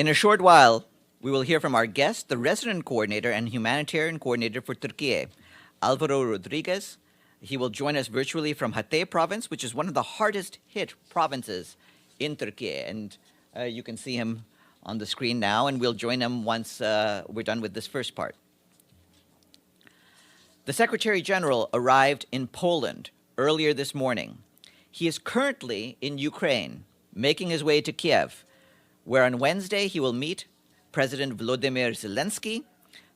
In a short while, we will hear from our guest, the resident coordinator and humanitarian coordinator for Turkey, Alvaro Rodriguez. He will join us virtually from Hatay province, which is one of the hardest hit provinces in Turkey. And you can see him on the screen now, and we'll join him once we're done with this first part. The Secretary General arrived in Poland earlier this morning. He is currently in Ukraine, making his way to Kyiv, where on Wednesday he will meet President Volodymyr Zelenskyy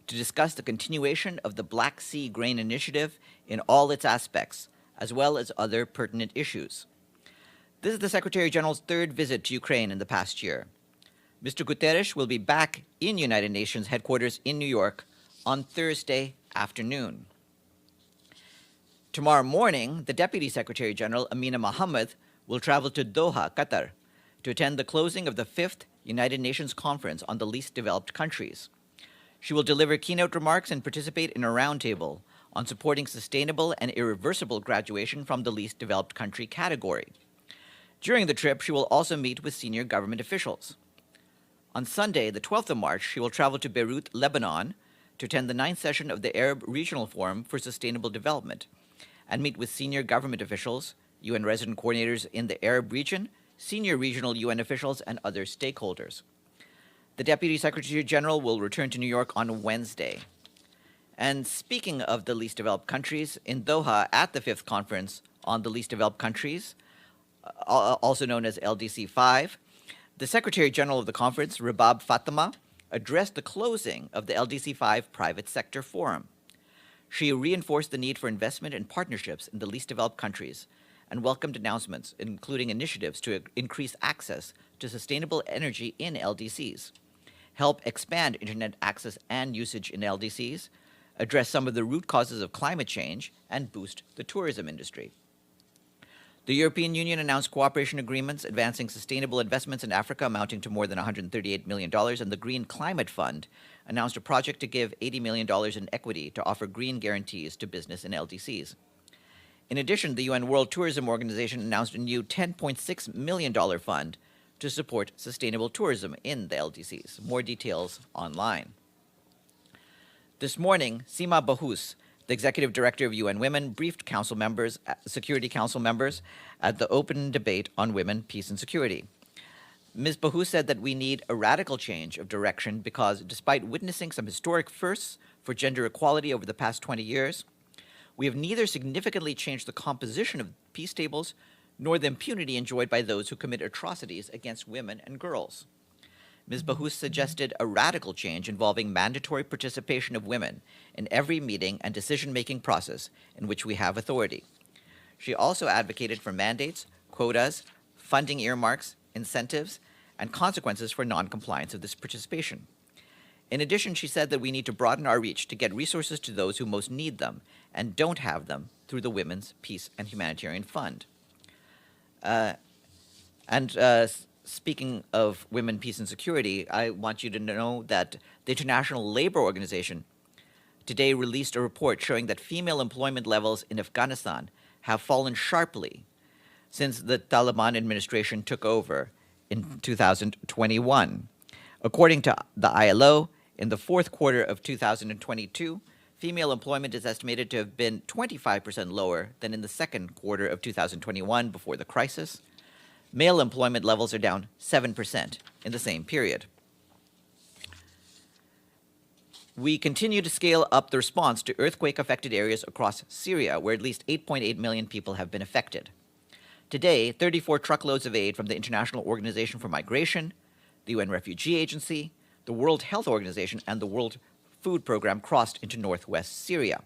to discuss the continuation of the Black Sea Grain Initiative in all its aspects, as well as other pertinent issues. This is the Secretary General's third visit to Ukraine in the past year. Mr. Guterres will be back in United Nations headquarters in New York on Thursday afternoon. Tomorrow morning, the Deputy Secretary General, Amina Mohammed, will travel to Doha, Qatar, to attend the closing of the 5th United Nations Conference on the Least Developed Countries. She will deliver keynote remarks and participate in a roundtable on supporting sustainable and irreversible graduation from the least developed country category. During the trip, she will also meet with senior government officials. On Sunday, the 12th of March, she will travel to Beirut, Lebanon, to attend the 9th session of the Arab Regional Forum for Sustainable Development and meet with senior government officials, UN resident coordinators in the Arab region, senior regional UN officials, and other stakeholders. The Deputy Secretary General will return to New York on Wednesday. And speaking of the least developed countries, in Doha at the 5th Conference on the Least Developed Countries, also known as LDC 5, the Secretary General of the conference, Rabab Fatima, addressed the closing of the LDC 5 Private Sector Forum. She reinforced the need for investment and partnerships in the least developed countries and welcomed announcements, including initiatives to increase access to sustainable energy in LDCs, help expand internet access and usage in LDCs, address some of the root causes of climate change, and boost the tourism industry. The European Union announced cooperation agreements advancing sustainable investments in Africa amounting to more than $138 million, and the Green Climate Fund announced a project to give $80 million in equity to offer green guarantees to business in LDCs. In addition, the UN World Tourism Organization announced a new $10.6 million fund to support sustainable tourism in the LDCs. More details online. This morning, Sima Bahous, the Executive Director of UN Women, briefed Council members, Security Council members at the open debate on women, peace, and security. Ms. Bahous said that we need a radical change of direction because despite witnessing some historic firsts for gender equality over the past 20 years, we have neither significantly changed the composition of peace tables nor the impunity enjoyed by those who commit atrocities against women and girls. Ms. Bahous suggested a radical change involving mandatory participation of women in every meeting and decision-making process in which we have authority. She also advocated for mandates, quotas, funding earmarks, incentives, and consequences for non-compliance of this participation. In addition, she said that we need to broaden our reach to get resources to those who most need them and don't have them through the Women's Peace and Humanitarian Fund. Speaking of women, peace, and security, I want you to know that the International Labor Organization today released a report showing that female employment levels in Afghanistan have fallen sharply since the Taliban administration took over in 2021. According to the ILO, in the fourth quarter of 2022, female employment is estimated to have been 25% lower than in the second quarter of 2021 before the crisis. Male employment levels are down 7% in the same period. We continue to scale up the response to earthquake-affected areas across Syria, where at least 8.8 million people have been affected. Today, 34 truckloads of aid from the International Organization for Migration, the UN Refugee Agency, the World Health Organization, and the World Food Program crossed into northwest Syria.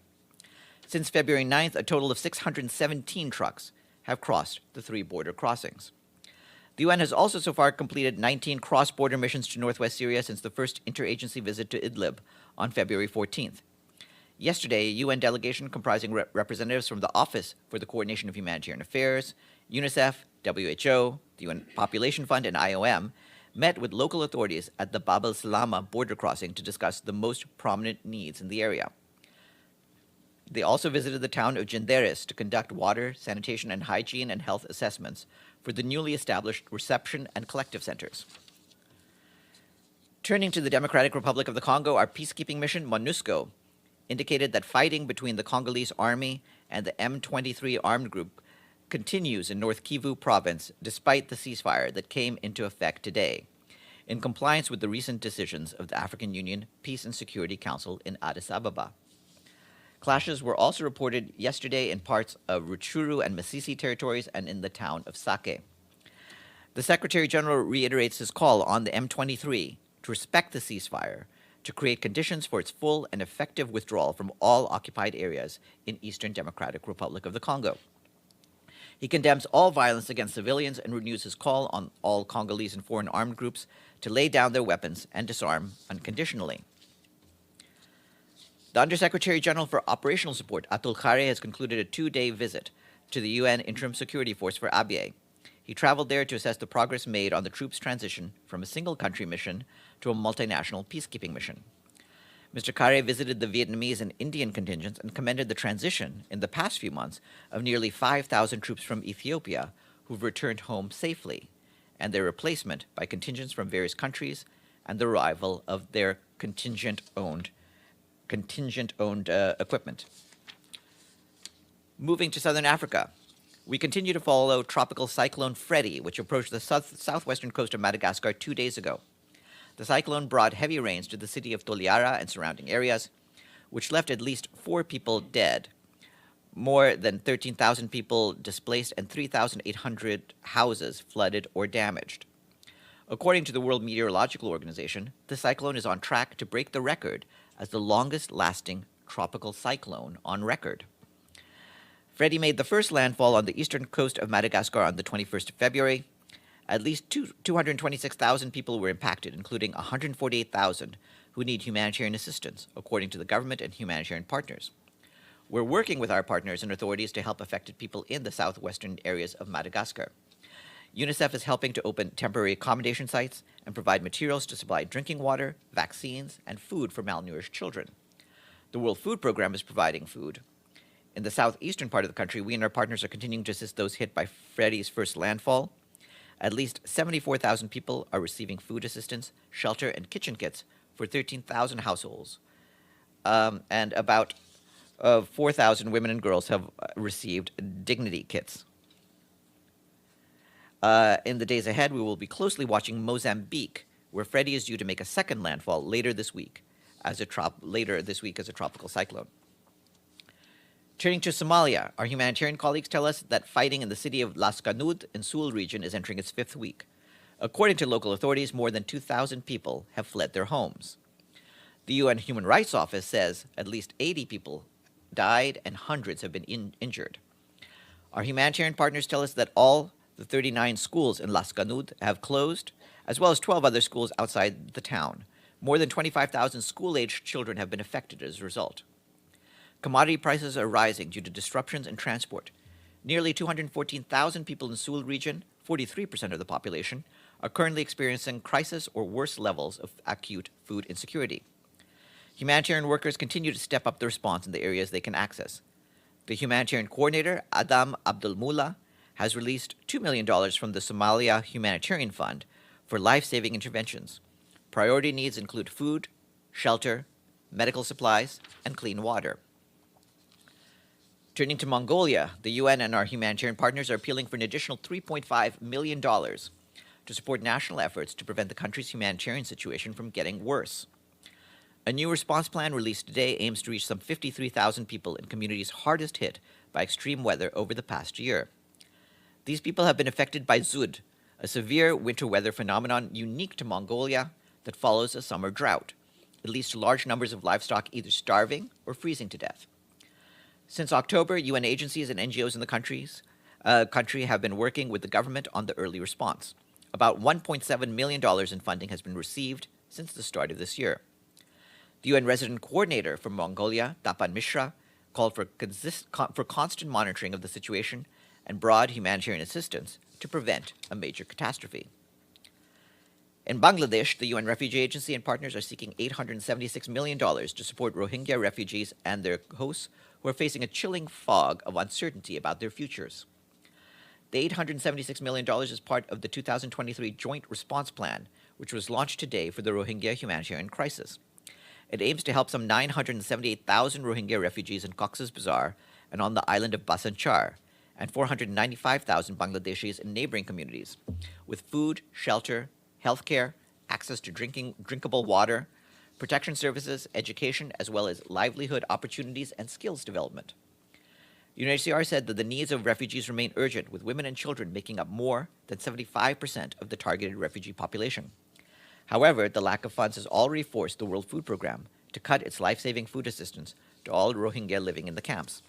Since February 9th, a total of 617 trucks have crossed the 3 border crossings. The UN has also so far completed 19 cross-border missions to northwest Syria since the first interagency visit to Idlib on February 14th. Yesterday, a UN delegation comprising representatives from the Office for the Coordination of Humanitarian Affairs, UNICEF, WHO, the UN Population Fund, and IOM met with local authorities at the Bab el-Salama border crossing to discuss the most prominent needs in the area. They also visited the town of Guterres to conduct water, sanitation, and hygiene and health assessments for the newly established reception and collective centers. Turning to the Democratic Republic of the Congo, our peacekeeping mission, MONUSCO, indicated that fighting between the Congolese army and the M23 armed group continues in North Kivu province despite the ceasefire that came into effect today, in compliance with the recent decisions of the African Union Peace and Security Council in Addis Ababa. Clashes were also reported yesterday in parts of Rutshuru and Masisi territories and in the town of Sake. The Secretary General reiterates his call on the M23 to respect the ceasefire, to create conditions for its full and effective withdrawal from all occupied areas in Eastern Democratic Republic of the Congo. He condemns all violence against civilians and renews his call on all Congolese and foreign armed groups to lay down their weapons and disarm unconditionally. The Undersecretary General for Operational Support, Atul Khare, has concluded a 2-day visit to the UN Interim Security Force for Abyei. He traveled there to assess the progress made on the troops' transition from a single-country mission to a multinational peacekeeping mission. Mr. Khare visited the Vietnamese and Indian contingents and commended the transition in the past few months of nearly 5,000 troops from Ethiopia who've returned home safely, and their replacement by contingents from various countries and the arrival of their contingent-owned equipment. Moving to southern Africa, we continue to follow tropical cyclone Freddy, which approached the southwestern coast of Madagascar 2 days ago. The cyclone brought heavy rains to the city of Toliara and surrounding areas, which left at least 4 people dead, more than 13,000 people displaced, and 3,800 houses flooded or damaged. According to the World Meteorological Organization, the cyclone is on track to break the record as the longest-lasting tropical cyclone on record. Freddy made the first landfall on the eastern coast of Madagascar on the 21st of February. At least 226,000 people were impacted, including 148,000 who need humanitarian assistance, according to the government and humanitarian partners. We're working with our partners and authorities to help affected people in the southwestern areas of Madagascar. UNICEF is helping to open temporary accommodation sites and provide materials to supply drinking water, vaccines, and food for malnourished children. The World Food Program is providing food. In the southeastern part of the country, we and our partners are continuing to assist those hit by Freddy's first landfall. At least 74,000 people are receiving food assistance, shelter, and kitchen kits for 13,000 households. And about 4,000 women and girls have received dignity kits. In the days ahead, we will be closely watching Mozambique, where Freddy is due to make a second landfall later this week as a tropical cyclone. Turning to Somalia, our humanitarian colleagues tell us that fighting in the city of Las Kanud in Sul region is entering its 5th week. According to local authorities, more than 2,000 people have fled their homes. The UN Human Rights Office says at least 80 people died and hundreds have been injured. Our humanitarian partners tell us that all the 39 schools in Las Kanud have closed, as well as 12 other schools outside the town. More than 25,000 school-aged children have been affected as a result. Commodity prices are rising due to disruptions in transport. Nearly 214,000 people in Sul region, 43% of the population, are currently experiencing crisis or worse levels of acute food insecurity. Humanitarian workers continue to step up the response in the areas they can access. The humanitarian coordinator, Adam Abdulmullah, has released $2 million from the Somalia Humanitarian Fund for life-saving interventions. Priority needs include food, shelter, medical supplies, and clean water. Turning to Mongolia, the UN and our humanitarian partners are appealing for an additional $3.5 million to support national efforts to prevent the country's humanitarian situation from getting worse. A new response plan released today aims to reach some 53,000 people in communities hardest hit by extreme weather over the past year. These people have been affected by Zud, a severe winter weather phenomenon unique to Mongolia that follows a summer drought. It leads to large numbers of livestock either starving or freezing to death. Since October, UN agencies and NGOs in the country have been working with the government on the early response. About $1.7 million in funding has been received since the start of this year. The UN resident coordinator for Mongolia, Tapan Mishra, called for constant monitoring of the situation and broad humanitarian assistance to prevent a major catastrophe. In Bangladesh, the UN Refugee Agency and partners are seeking $876 million to support Rohingya refugees and their hosts who are facing a chilling fog of uncertainty about their futures. The $876 million is part of the 2023 Joint Response Plan, which was launched today for the Rohingya humanitarian crisis. It aims to help some 978,000 Rohingya refugees in Cox's Bazar and on the island of Bhasan Char, and 495,000 Bangladeshis in neighboring communities, with food, shelter, healthcare, access to drinkable water, protection services, education, as well as livelihood opportunities and skills development. UNHCR said that the needs of refugees remain urgent, with women and children making up more than 75% of the targeted refugee population. However, the lack of funds has already forced the World Food Programme to cut its life-saving food assistance to all Rohingya living in the camps.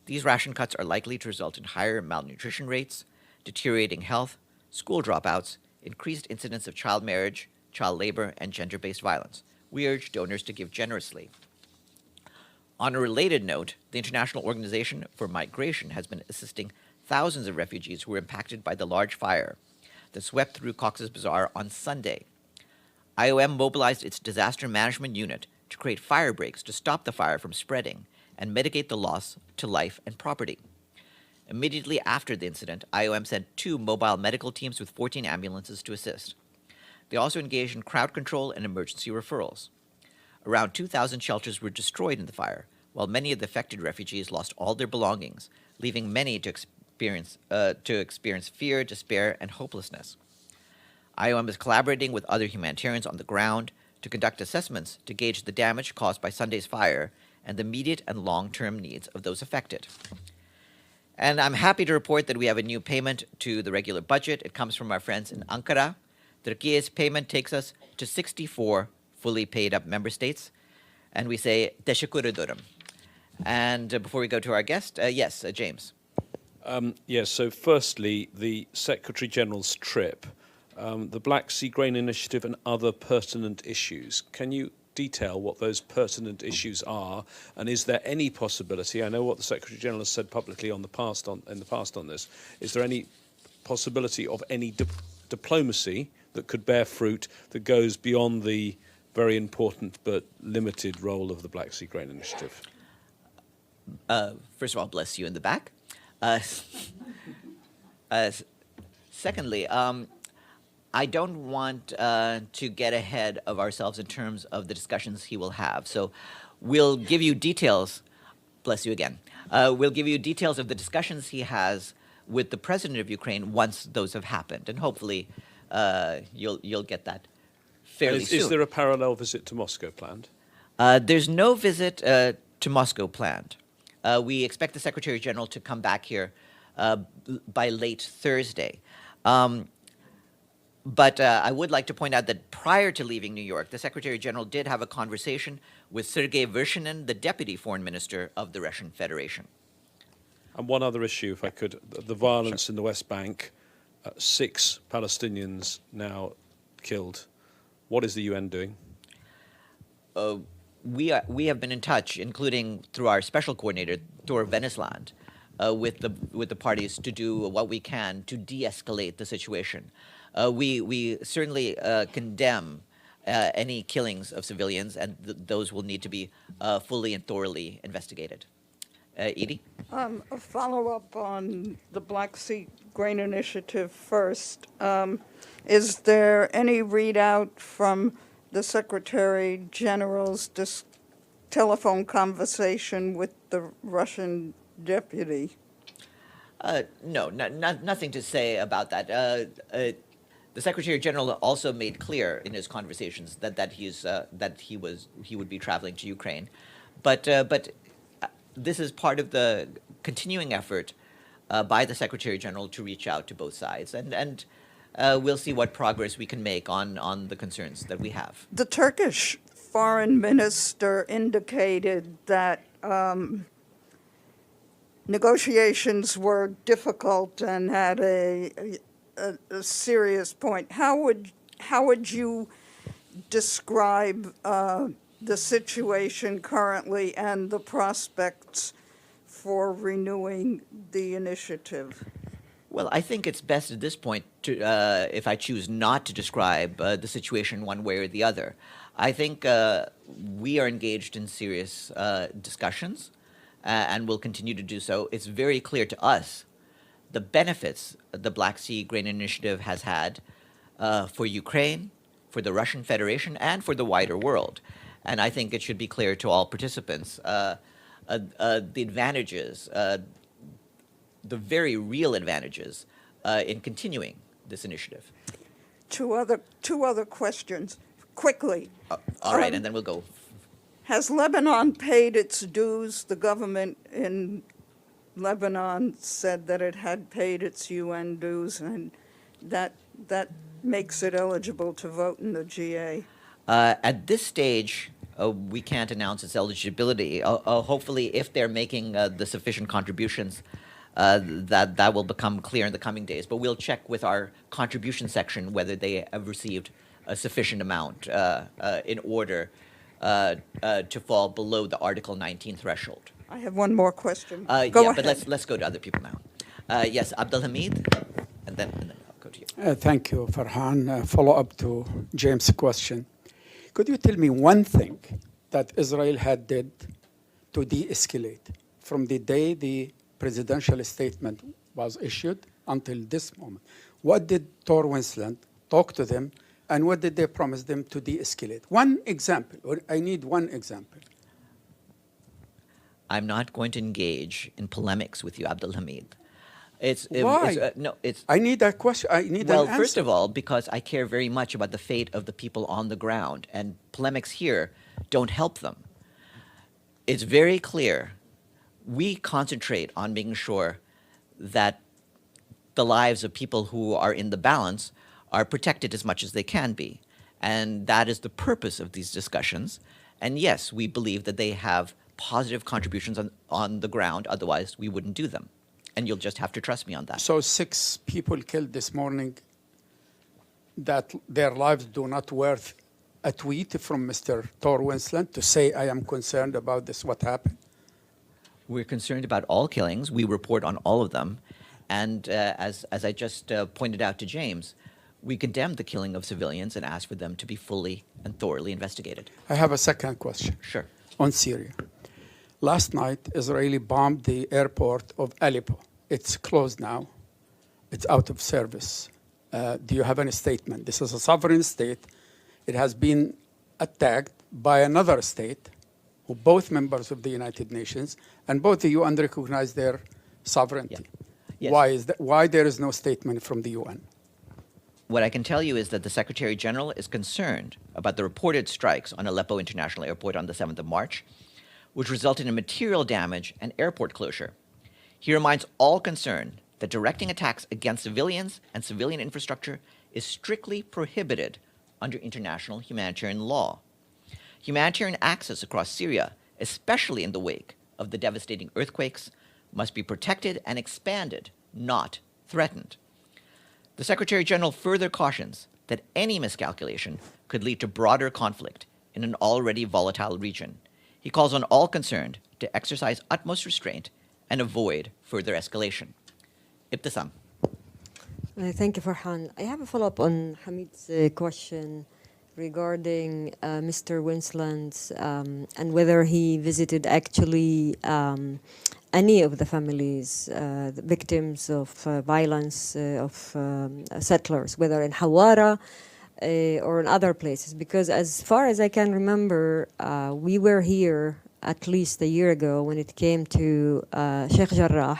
These ration cuts are likely to result in higher malnutrition rates, deteriorating health, school dropouts, increased incidence of child marriage, child labor, and gender-based violence. We urge donors to give generously. On a related note, the International Organization for Migration has been assisting thousands of refugees who were impacted by the large fire that swept through Cox's Bazar on Sunday. IOM mobilized its disaster management unit to create fire breaks to stop the fire from spreading and mitigate the loss to life and property. Immediately after the incident, IOM sent 2 mobile medical teams with 14 ambulances to assist. They also engaged in crowd control and emergency referrals. Around 2,000 shelters were destroyed in the fire, while many of the affected refugees lost all their belongings, leaving many to experience fear, despair, and hopelessness. IOM is collaborating with other humanitarians on the ground to conduct assessments to gauge the damage caused by Sunday's fire and the immediate and long-term needs of those affected. And I'm happy to report that we have a new payment to the regular budget. It comes from our friends in Ankara. Turkey's payment takes us to 64 fully paid up member states. And we say, teşekkür ederim. And before we go to our guest, yes, James. Yes, so firstly, the Secretary General's trip, the Black Sea Grain Initiative and other pertinent issues. Can you detail what those pertinent issues are, and is there any possibility, I know what the Secretary General has said publicly in the past on this, is there any possibility of any diplomacy that could bear fruit that goes beyond the very important but limited role of the Black Sea Grain Initiative? First of all, bless you in the back. Secondly, I don't want to get ahead of ourselves in terms of the discussions he will have. So we'll give you details, bless you again, we'll give you details of the discussions he has with the president of Ukraine once those have happened. And hopefully you'll get that fairly soon. Is there a parallel visit to Moscow planned? There's no visit to Moscow planned. We expect the Secretary General to come back here by late Thursday. But I would like to point out that prior to leaving New York, the Secretary General did have a conversation with Sergei Vershinin, the Deputy Foreign Minister of the Russian Federation. And one other issue, if I could, the violence in the West Bank, 6 Palestinians now killed. What is the UN doing? We have been in touch, including through our special coordinator, Thor Venesland, with the parties to do what we can to de-escalate the situation. We certainly condemn any killings of civilians, and those will need to be fully and thoroughly investigated. Edie? A follow-up on the Black Sea Grain Initiative first. Is there any readout from the Secretary General's telephone conversation with the Russian deputy? No, nothing to say about that. The Secretary General also made clear in his conversations that he would be traveling to Ukraine, but this is part of the continuing effort by the Secretary General to reach out to both sides, and we'll see what progress we can make on the concerns that we have. The Turkish foreign minister indicated that negotiations were difficult and had a serious point. How would you describe the situation currently and the prospects for renewing the initiative? Well, I think it's best at this point to, if I choose not to describe the situation one way or the other. I think we are engaged in serious discussions and will continue to do so. It's very clear to us the benefits the Black Sea Grain Initiative has had for Ukraine, for the Russian Federation and for the wider world. And I think it should be clear to all participants the advantages, the very real advantages in continuing this initiative. Two other questions, quickly. All right, and then we'll go. Has Lebanon paid its dues? The government in Lebanon said that it had paid its UN dues, and that makes it eligible to vote in the GA. At this stage, we can't announce its eligibility. Hopefully, if they're making the sufficient contributions, that will become clear in the coming days. But we'll check with our contribution section whether they have received a sufficient amount in order to fall below the Article 19 threshold. I have one more question. Go Yeah, ahead. but let's go to other people now. Yes, Abdelhamid, and then I'll go to you. Thank you, Farhan. Follow up to James' question. Could you tell me one thing that Israel had did to de-escalate from the day the presidential statement was issued until this moment? What did Tor Winsland talk to them, and what did they promise them to de-escalate? One example, or I need one example. I'm not going to engage in polemics with you, Abdelhamid. Why? No, it's. I need a question. I need Well, an answer. first of all, because I care very much about the fate of the people on the ground, and polemics here don't help them. It's very clear. We concentrate on making sure that the lives of people who are in the balance are protected as much as they can be. And that is the purpose of these discussions. And yes, we believe that they have positive contributions on the ground, otherwise we wouldn't do them. And you'll just have to trust me on that. So 6 people killed this morning, that their lives do not worth a tweet from Mr. Tor Winsland to say, I am concerned about this, what happened? We're concerned about all killings. We report on all of them. And as I just pointed out to James, we condemn the killing of civilians and ask for them to be fully and thoroughly investigated. I have a second question. Sure. On Syria. Last night, Israeli bombed the airport of Aleppo. It's closed now. It's out of service. Do you have any statement? This is a sovereign state. It has been attacked by another state, who both members of the United Nations, and both the UN recognize their sovereignty. Yeah. Yes. Why is that? Why there is no statement from the UN? What I can tell you is that the Secretary General is concerned about the reported strikes on Aleppo International Airport on the 7th of March, which resulted in material damage and airport closure. He reminds all concerned that directing attacks against civilians and civilian infrastructure is strictly prohibited under international humanitarian law. Humanitarian access across Syria, especially in the wake of the devastating earthquakes, must be protected and expanded, not threatened. The Secretary General further cautions that any miscalculation could lead to broader conflict in an already volatile region. He calls on all concerned to exercise utmost restraint and avoid further escalation. Ibtisam. Thank you, Farhan. I have a follow-up on Hamid's question regarding Mr. Winsland's and whether he visited actually any of the families, the victims of violence of settlers, whether in Hawara or in other places. Because as far as I can remember, we were here at least a year ago when it came to Sheikh Jarrah,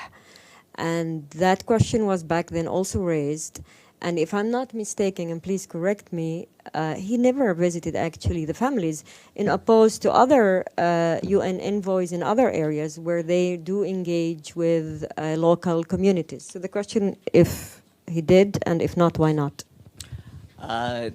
and that question was back then also raised. And if I'm not mistaken, and please correct me, he never visited actually the families, in opposed to other UN envoys in other areas where they do engage with local communities. So the question, if he did, and if not, why not? I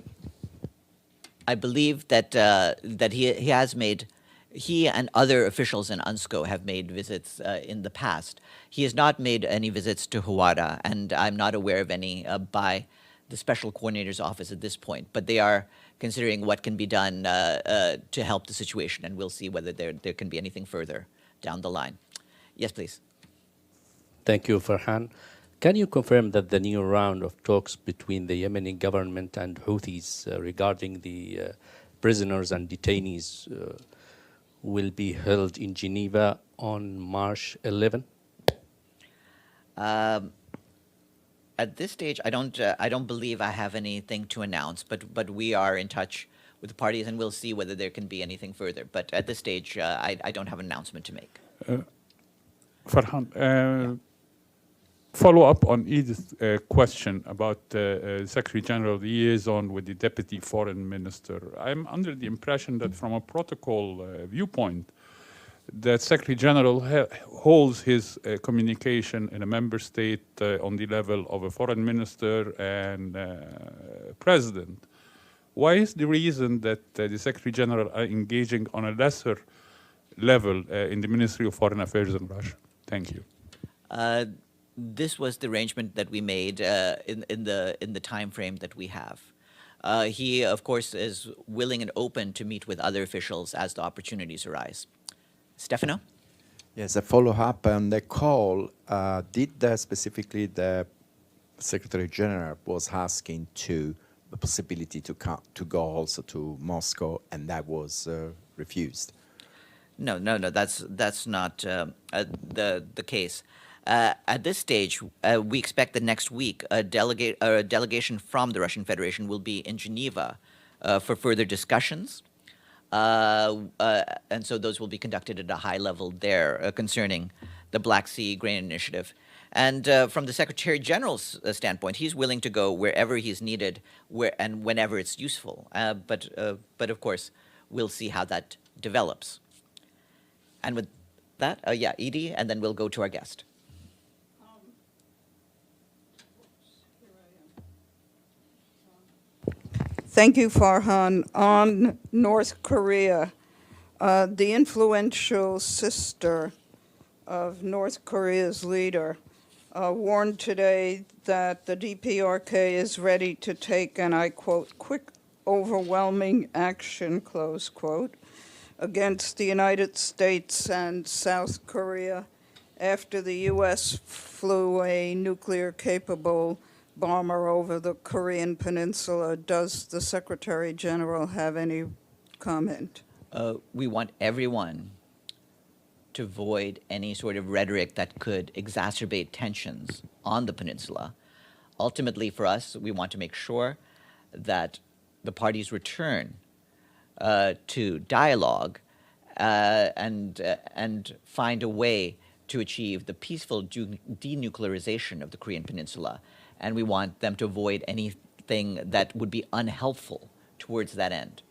believe that he has made, he and other officials in UNSCO have made visits in the past. He has not made any visits to Hawara, and I'm not aware of any by the Special Coordinator's Office at this point. But they are considering what can be done to help the situation, and we'll see whether there can be anything further down the line. Yes, please. Thank you, Farhan. Can you confirm that the new round of talks between the Yemeni government and Houthis regarding the prisoners and detainees will be held in Geneva on March 11? At this stage, I don't believe I have anything to announce, but we are in touch with the parties, and we'll see whether there can be anything further. But at this stage, I don't have an announcement to make. Farhan, follow up on Edith's question about Secretary General liaison with the Deputy Foreign Minister. I'm under the impression that from a protocol viewpoint, that Secretary General holds his communication in a member state on the level of a foreign minister and president. Why is the reason that the Secretary General are engaging on a lesser level in the Ministry of Foreign Affairs in Russia? Thank you. This was the arrangement that we made in the time frame that we have. He, of course, is willing and open to meet with other officials as the opportunities arise. Stefano? Yes, a follow-up on the call. Did specifically the Secretary General was asking to the possibility to go also to Moscow, and that was refused? No. That's not the case. At this stage, we expect that next week a delegation from the Russian Federation will be in Geneva for further discussions. And so those will be conducted at a high level there concerning the Black Sea Grain Initiative. And from the Secretary General's standpoint, he's willing to go wherever he's needed and whenever it's useful. But of course, we'll see how that develops. And with that, Edie, and then we'll go to our guest. Thank you, Farhan. On North Korea, the influential sister of North Korea's leader warned today that the DPRK is ready to take, and I quote, quick, overwhelming action, close quote, against the United States and South Korea after the U.S. flew a nuclear-capable bomber over the Korean Peninsula. Does the Secretary General have any comment? We want everyone to avoid any sort of rhetoric that could exacerbate tensions on the peninsula. Ultimately, for us, we want to make sure that the parties return to dialogue and find a way to achieve the peaceful denuclearization of the Korean Peninsula. And we want them to avoid anything that would be unhelpful towards that end.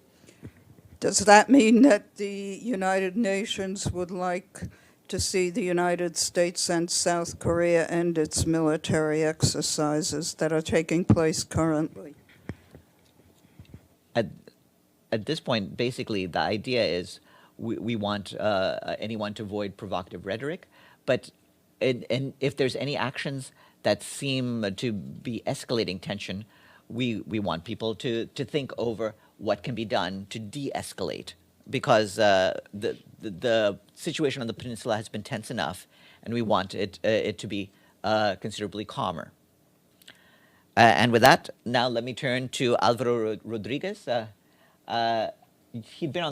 Does that mean that the United Nations would like to see the United States and South Korea end its military exercises that are taking place currently? At this point, basically, the idea is we want anyone to avoid provocative rhetoric, but if there's any actions that seem to be escalating tension, we want people to think over what can be done to de-escalate, because the situation on the peninsula has been tense enough, and we want it to be considerably calmer. And with that, now let me turn to Alvaro Rodriguez. He'd been on